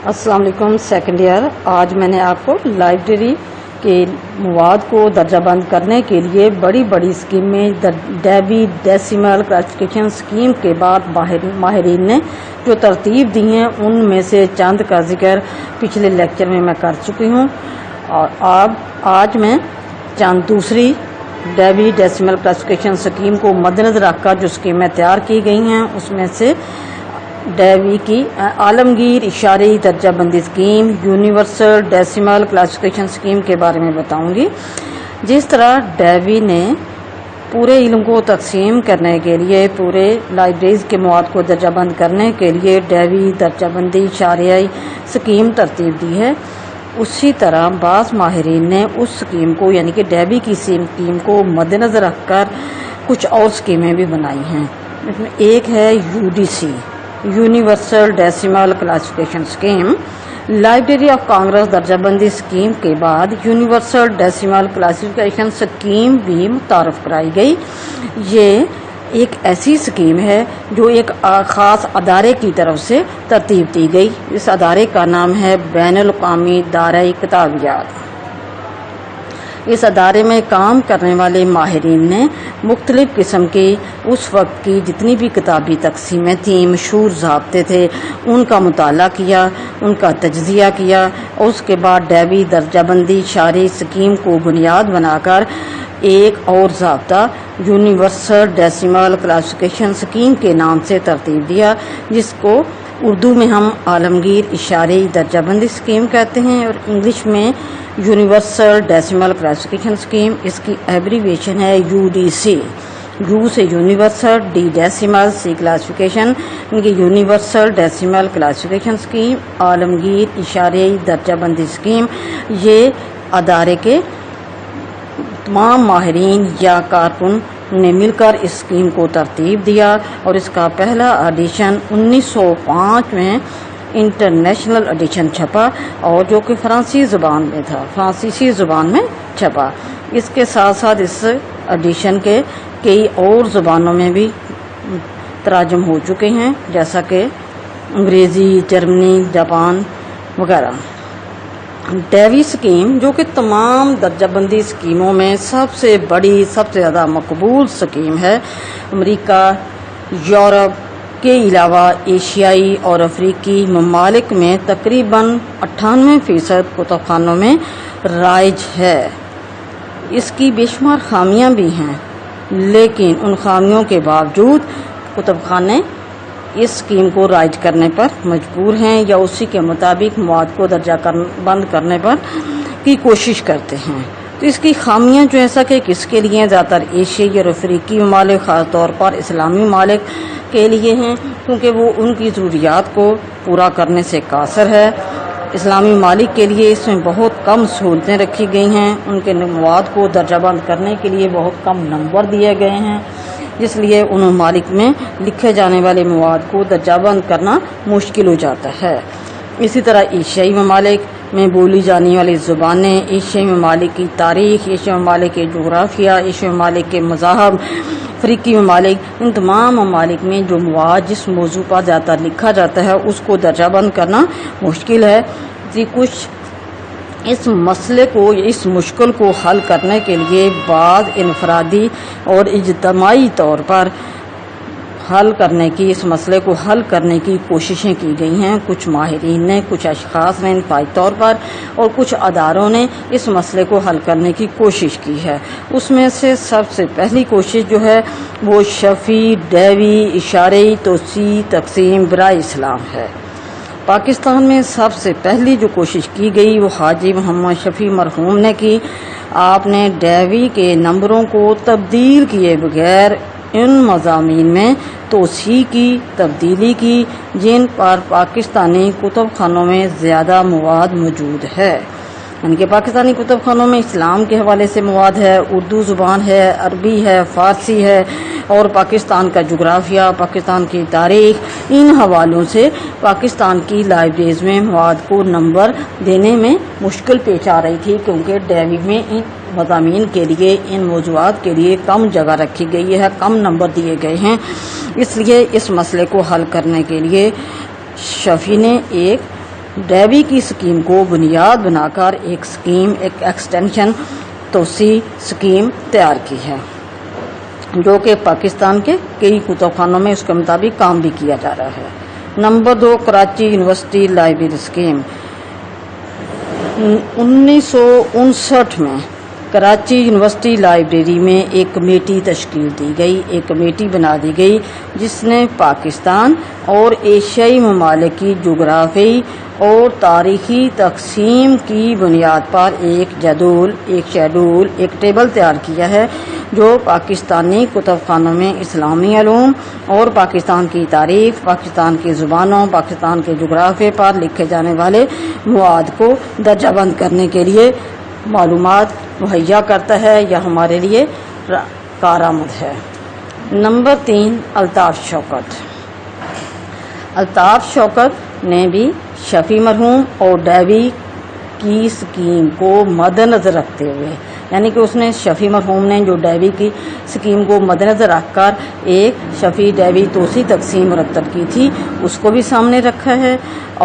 السلام علیکم second year. آج میں نے آپ کو لائبریری کے مواد کو درجہ بند کرنے کے لیے بڑی بڑی اسکیمیں ڈیوی ڈیسیمل کلاسیفیکیشن اسکیم کے بعد ماہرین نے جو ترتیب دی ہیں ان میں سے چند کا ذکر پچھلے لیکچر میں کر چکی ہوں، اور آج میں چند دوسری ڈیوی ڈیسیمل کلاسیفیکیشن اسکیم کو مد نظر رکھ کر جو اسکیمیں تیار کی گئی ہیں اس میں سے ڈیوی کی عالمگیر اشارئی درجہ بندی scheme, universal decimal classification scheme کے بارے میں بتاؤں گی. جس طرح ڈیوی نے پورے علم کو تقسیم کرنے کے لیے، پورے لائبریریز کے مواد کو درجہ بند کرنے کے لیے ڈیوی درجہ بندی اشاریائی اسکیم ترتیب دی ہے، اسی طرح بعض ماہرین نے اس اسکیم کو یعنی کہ ڈیوی کی اسکیم کو مد نظر رکھ کر کچھ اور اسکیمیں بھی بنائی ہیں. اس میں ایک ہے UDC universal decimal classification scheme. Library of Congress درجہ بندی اسکیم کے بعد یونیورسل ڈیسیمل کلاسیفیکیشن اسکیم بھی متعارف کرائی گئی. یہ ایک ایسی اسکیم ہے جو ایک خاص ادارے کی طرف سے ترتیب دی گئی. اس ادارے کا نام ہے بین الاقوامی دائرۂ کتابیات. اس ادارے میں کام کرنے والے ماہرین نے مختلف قسم کی اس وقت کی جتنی بھی کتابی تقسیمیں تھیں، مشہور ضابطے تھے، ان کا مطالعہ کیا، ان کا تجزیہ کیا، اور اس کے بعد ڈیوی درجہ بندی اشارئی اسکیم کو بنیاد بنا کر ایک اور ضابطہ یونیورسل ڈیسیمل کلاسیفیکیشن اسکیم کے نام سے ترتیب دیا، جس کو اردو میں ہم عالمگیر اشارئی درجہ بندی اسکیم کہتے ہیں اور انگلش میں یونیورسل ڈیسیمل کلاسیفیکیشن اسکیم. اس کی ایبریویشن ہے UDC. یو سے یونیورسل، ڈی ڈیسیمل، سی کلاسیفیکیشن، ان کی یونیورسل ڈیسیمل کلاسیفیکیشن اسکیم، عالمگیر اشارئی درجہ بندی اسکیم. یہ ادارے کے تمام ماہرین یا کارکن نے مل کر اس اسکیم کو ترتیب دیا اور اس کا پہلا ایڈیشن 1905 میں انٹرنیشنل ایڈیشن چھپا، اور جو کہ فرانسیسی زبان میں چھپا. اس کے ساتھ ساتھ اس ایڈیشن کے کئی اور زبانوں میں بھی تراجم ہو چکے ہیں، جیسا کہ انگریزی، جرمنی، جاپان وغیرہ. ڈیوی اسکیم جو کہ تمام درجہ بندی اسکیموں میں سب سے بڑی، سب سے زیادہ مقبول اسکیم ہے. امریکہ، یورپ کے علاوہ ایشیائی اور افریقی ممالک میں تقریباً 98% کتب خانوں میں رائج ہے. اس کی بے شمار خامیاں بھی ہیں، لیکن ان خامیوں کے باوجود کتب خانے اس اسکیم کو رائج کرنے پر مجبور ہیں یا اسی کے مطابق مواد کو درجہ بند کرنے پر کی کوشش کرتے ہیں. تو اس کی خامیاں جو ایسا کہ کس کے لیے زیادہ تر ایشیائی اور افریقی ممالک، خاص طور پر اسلامی ممالک کے لیے ہیں، کیونکہ وہ ان کی ضروریات کو پورا کرنے سے قاصر ہے. اسلامی ممالک کے لیے اس میں بہت کم سہولتیں رکھی گئی ہیں، ان کے مواد کو درجہ بند کرنے کے لیے بہت کم نمبر دیے گئے ہیں، اس لیے ان ممالک میں لکھے جانے والے مواد کو درجہ بند کرنا مشکل ہو جاتا ہے. اسی طرح ایشیائی ممالک میں بولی جانے والی زبانیں، ایشیائی ممالک کی تاریخ، ایشیائی ممالک کے جغرافیہ، ایشیائی ممالک کے مذاہب، افریقی ممالک، ان تمام ممالک میں جو مواد جس موضوع پر زیادہ تر لکھا جاتا ہے اس کو درجہ بند کرنا مشکل ہے. کچھ اس مسئلے کو، اس مشکل کو حل کرنے کے لیے بعض انفرادی اور اجتماعی طور پر اس مسئلے کو حل کرنے کی کوششیں کی گئی ہیں. کچھ ماہرین نے، کچھ اشخاص نے انفرادی طور پر اور کچھ اداروں نے اس مسئلے کو حل کرنے کی کوشش کی ہے. اس میں سے سب سے پہلی کوشش جو ہے وہ شفیع ڈیوی اشارئی توسیع تقسیم برائے اسلام ہے. پاکستان میں سب سے پہلی جو کوشش کی گئی وہ حاجی محمد شفیع مرحوم نے کی. آپ نے ڈیوی کے نمبروں کو تبدیل کیے بغیر ان مضامین میں توسیع کی، تبدیلی کی جن پر پاکستانی کتب خانوں میں زیادہ مواد موجود ہے. یعنی کہ پاکستانی کتب خانوں میں اسلام کے حوالے سے مواد ہے، اردو زبان ہے، عربی ہے، فارسی ہے، اور پاکستان کا جغرافیہ، پاکستان کی تاریخ، ان حوالوں سے پاکستان کی لائبریریز میں مواد کو نمبر دینے میں مشکل پیش آ رہی تھی، کیونکہ ڈیوی میں ان مضامین کے لیے، ان موضوعات کے لیے کم جگہ رکھی گئی ہے، کم نمبر دیے گئے ہیں. اس لیے اس مسئلے کو حل کرنے کے لیے شفیع نے ایک ڈیوی کی اسکیم کو بنیاد بنا کر ایک ایکسٹینشن توسیع اسکیم تیار کی ہے، جو کہ پاکستان کے کئی کتب خانوں میں اس کے مطابق کام بھی کیا جا رہا ہے۔ Number 2، Karachi university Library scheme. 1959 میں کراچی یونیورسٹی لائبریری میں ایک کمیٹی تشکیل دی گئی، ایک کمیٹی بنا دی گئی جس نے پاکستان اور ایشیائی ممالک کی جغرافیائی اور تاریخی تقسیم کی بنیاد پر ایک شیڈول، ایک ٹیبل تیار کیا ہے، جو پاکستانی کتب خانوں میں اسلامی علوم اور پاکستان کی تاریخ، پاکستان کی زبانوں، پاکستان کے جغرافیے پر لکھے جانے والے مواد کو درجہ بند کرنے کے لیے معلومات مہیا کرتا ہے یا ہمارے لیے کارآمد ہے۔ نمبر 3، الطاف شوکت نے بھی شفیع مرحوم اور ڈیوی کی اسکیم کو مد نظر رکھتے ہوئے، یعنی کہ اس نے شفیع مرحوم نے جو ڈیوی کی اسکیم کو مد نظر رکھ کر ایک شفیع ڈیوی توسیع تقسیم مرتب کی تھی، اس کو بھی سامنے رکھا ہے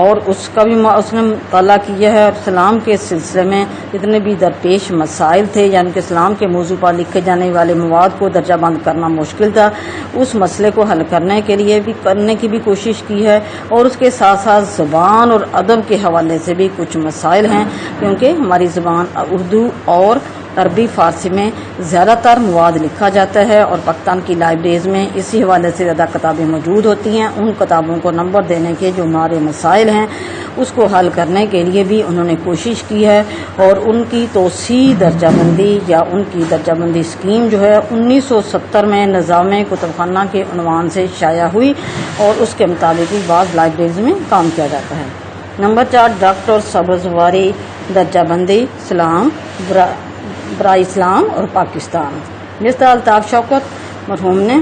اور اس کا بھی اس نے مطالعہ کیا ہے۔ اور اسلام کے سلسلے میں جتنے بھی درپیش مسائل تھے، یعنی کہ اسلام کے موضوع پر لکھے جانے والے مواد کو درجہ بند کرنا مشکل تھا، اس مسئلے کو حل کرنے کی بھی کوشش کی ہے۔ اور اس کے ساتھ ساتھ زبان اور ادب کے حوالے سے بھی کچھ مسائل ہیں، کیونکہ ہماری زبان اردو اور عربی فارسی میں زیادہ تر مواد لکھا جاتا ہے اور پاکستان کی لائبریریز میں اسی حوالے سے زیادہ کتابیں موجود ہوتی ہیں۔ ان کتابوں کو نمبر دینے کے جو ہمارے مسائل ہیں اس کو حل کرنے کے لیے بھی انہوں نے کوشش کی ہے، اور ان کی توسیع درجہ بندی یا ان کی درجہ بندی اسکیم جو ہے 1970 میں نظام کتب خانہ کے عنوان سے شائع ہوئی، اور اس کے مطابق بعض لائبریریز میں کام کیا جاتا ہے۔ نمبر 4، ڈاکٹر سبزواری درجہ بندی اسلام برائے اسلام اور پاکستان۔ جس طرح الطاف شوکت مرحوم نے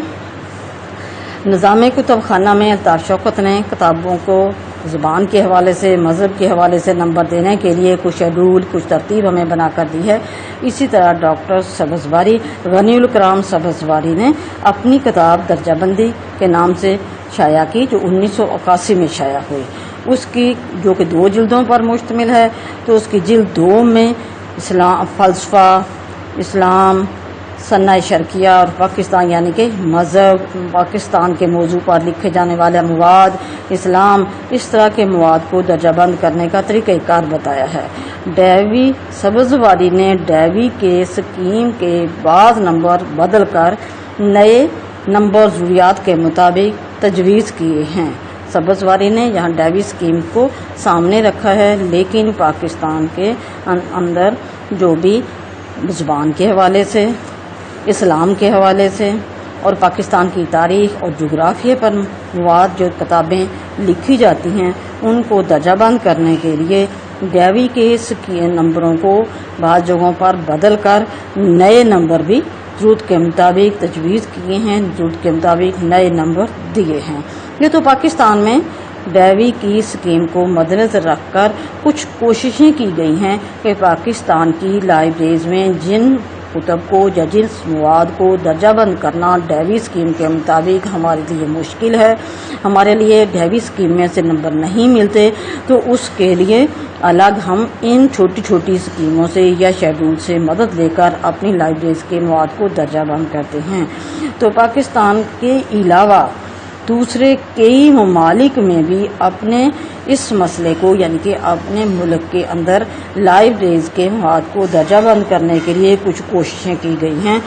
نظام کتب خانہ میں الطاف شوکت نے کتابوں کو زبان کے حوالے سے، مذہب کے حوالے سے نمبر دینے کے لیے کچھ شیڈول، کچھ ترتیب ہمیں بنا کر دی ہے، اسی طرح ڈاکٹر سبزواری غنی الکرام سبزواری نے اپنی کتاب درجہ بندی کے نام سے شائع کی، جو 1981 میں شائع ہوئی۔ اس کی جو کہ 2 جلدوں پر مشتمل ہے، تو اس کی جلد 2 میں اسلام، فلسفہ، اسلام، سنہ شرقیہ اور پاکستان، یعنی کہ مذہب، پاکستان کے موضوع پر لکھے جانے والے مواد، اسلام، اس طرح کے مواد کو درجہ بند کرنے کا طریقہ کار بتایا ہے۔ ڈیوی سبزواری نے ڈیوی کے اسکیم کے بعض نمبر بدل کر نئے نمبر ضروریات کے مطابق تجویز کیے ہیں۔ سبزواری نے یہاں ڈیوی اسکیم کو سامنے رکھا ہے، لیکن پاکستان کے اندر جو بھی زبان کے حوالے سے، اسلام کے حوالے سے اور پاکستان کی تاریخ اور جغرافیے پر مواد جو کتابیں لکھی جاتی ہیں، ان کو درجہ بند کرنے کے لیے ڈیوی کے نمبروں کو بعض جگہوں پر بدل کر نئے نمبر بھی ضرورت کے مطابق تجویز کیے ہیں، ضرورت کے مطابق نئے نمبر دیے ہیں۔ یہ تو پاکستان میں ڈیوی کی اسکیم کو مد نظر رکھ کر کچھ کوششیں کی گئی ہیں کہ پاکستان کی لائبریریز میں جن کتب کو یا جن مواد کو درجہ بند کرنا ڈیوی اسکیم کے مطابق ہمارے لیے مشکل ہے، ہمارے لیے ڈیوی اسکیم میں سے نمبر نہیں ملتے، تو اس کے لیے الگ ہم ان چھوٹی چھوٹی اسکیموں سے یا شیڈول سے مدد لے کر اپنی لائبریریز کے مواد کو درجہ بند کرتے ہیں۔ تو پاکستان کے علاوہ دوسرے کئی ممالک میں بھی اپنے اس مسئلے کو، یعنی کہ اپنے ملک کے اندر لائبریریز کے مواد کو درجہ بند کرنے کے لیے کچھ کوششیں کی گئی ہیں،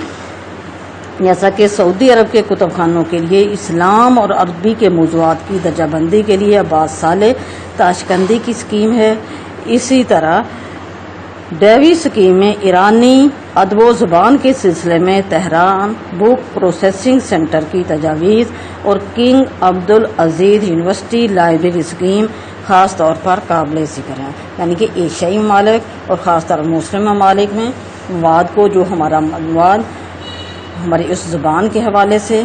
جیسا کہ سعودی عرب کے کتب خانوں کے لیے اسلام اور عربی کے موضوعات کی درجہ بندی کے لیے عباس صالح تاشقندی کی اسکیم ہے۔ اسی طرح ڈیوی اسکیم میں ایرانی ادب و زبان کے سلسلے میں تہران بک پروسیسنگ سینٹر کی تجاویز اور King Abdulaziz University Library scheme خاص طور پر قابل ذکر ہے، یعنی کہ ایشیائی ممالک اور خاص طور مسلم ممالک میں مواد کو، جو ہمارا مواد ہماری اس زبان کے حوالے سے،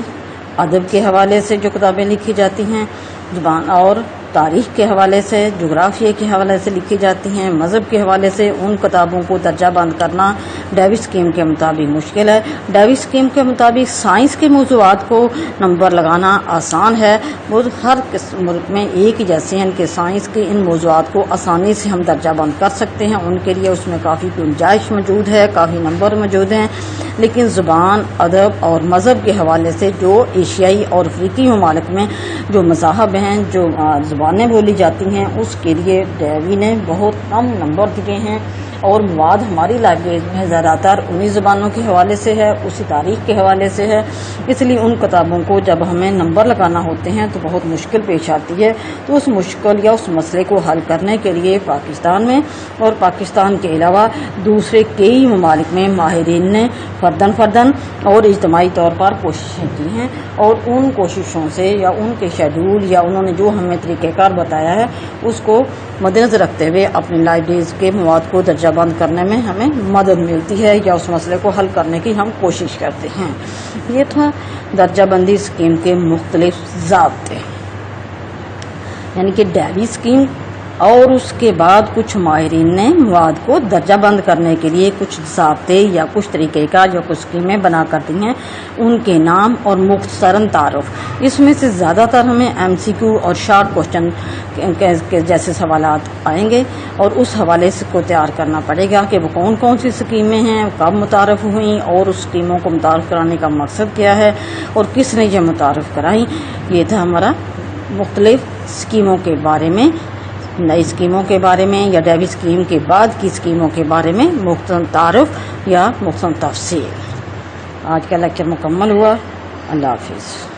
ادب کے حوالے سے جو کتابیں لکھی جاتی ہیں، زبان اور تاریخ کے حوالے سے، جغرافیہ کے حوالے سے لکھی جاتی ہیں، مذہب کے حوالے سے ان کتابوں کو درجہ بند کرنا ڈیوی اسکیم کے مطابق مشکل ہے۔ ڈیوی اسکیم کے مطابق سائنس کے موضوعات کو نمبر لگانا آسان ہے، وہ ہر ملک میں ایک ہی جیسے ہیں کہ سائنس کے ان موضوعات کو آسانی سے ہم درجہ بند کر سکتے ہیں، ان کے لیے اس میں کافی گنجائش موجود ہے، کافی نمبر موجود ہیں۔ لیکن زبان، ادب اور مذہب کے حوالے سے جو ایشیائی اور افریقی ممالک میں جو مذاہب ہیں، جو زبانیں بولی جاتی ہیں، اس کے لیے ڈیوی نے بہت کم نمبر دیے ہیں، اور مواد ہماری لائبریری میں زیادہ تر انہی زبانوں کے حوالے سے ہے، اسی تاریخ کے حوالے سے ہے۔ اس لیے ان کتابوں کو جب ہمیں نمبر لگانا ہوتے ہیں تو بہت مشکل پیش آتی ہے۔ تو اس مشکل یا اس مسئلے کو حل کرنے کے لیے پاکستان میں اور پاکستان کے علاوہ دوسرے کئی ممالک میں ماہرین نے فردن اور اجتماعی طور پر کوششیں کی ہیں، اور ان کوششوں سے یا ان کے شیڈول یا انہوں نے جو ہمیں طریقہ کار بتایا ہے اس کو مد نظر رکھتے ہوئے اپنی لائبریریز کے مواد کو درجہ بند کرنے میں ہمیں مدد ملتی ہے، یا اس مسئلے کو حل کرنے کی ہم کوشش کرتے ہیں۔ یہ تھا درجہ بندی اسکیم کے مختلف ضابطے، یعنی کہ ڈیوی اسکیم، اور اس کے بعد کچھ ماہرین نے مواد کو درجہ بند کرنے کے لیے کچھ ضابطے یا کچھ طریقہ کار جو کچھ اسکیمیں بنا کر دی ہیں، ان کے نام اور مختصراً تعارف۔ اس میں سے زیادہ تر ہمیں MCQ اور شارٹ کوشچن کے جیسے سوالات آئیں گے، اور اس حوالے سے کو تیار کرنا پڑے گا کہ وہ کون کون سی اسکیمیں ہیں، کب متعارف ہوئیں، اور اس اسکیموں کو متعارف کرانے کا مقصد کیا ہے، اور کس نے یہ متعارف کرائیں۔ یہ تھا ہمارا مختلف اسکیموں کے بارے میں، نئی اسکیموں کے بارے میں یا ڈیوی اسکیم کے بعد کی اسکیموں کے بارے میں مختصر تعارف یا مختصر تفصیل۔ آج کا لیکچر مکمل ہوا۔ اللہ حافظ۔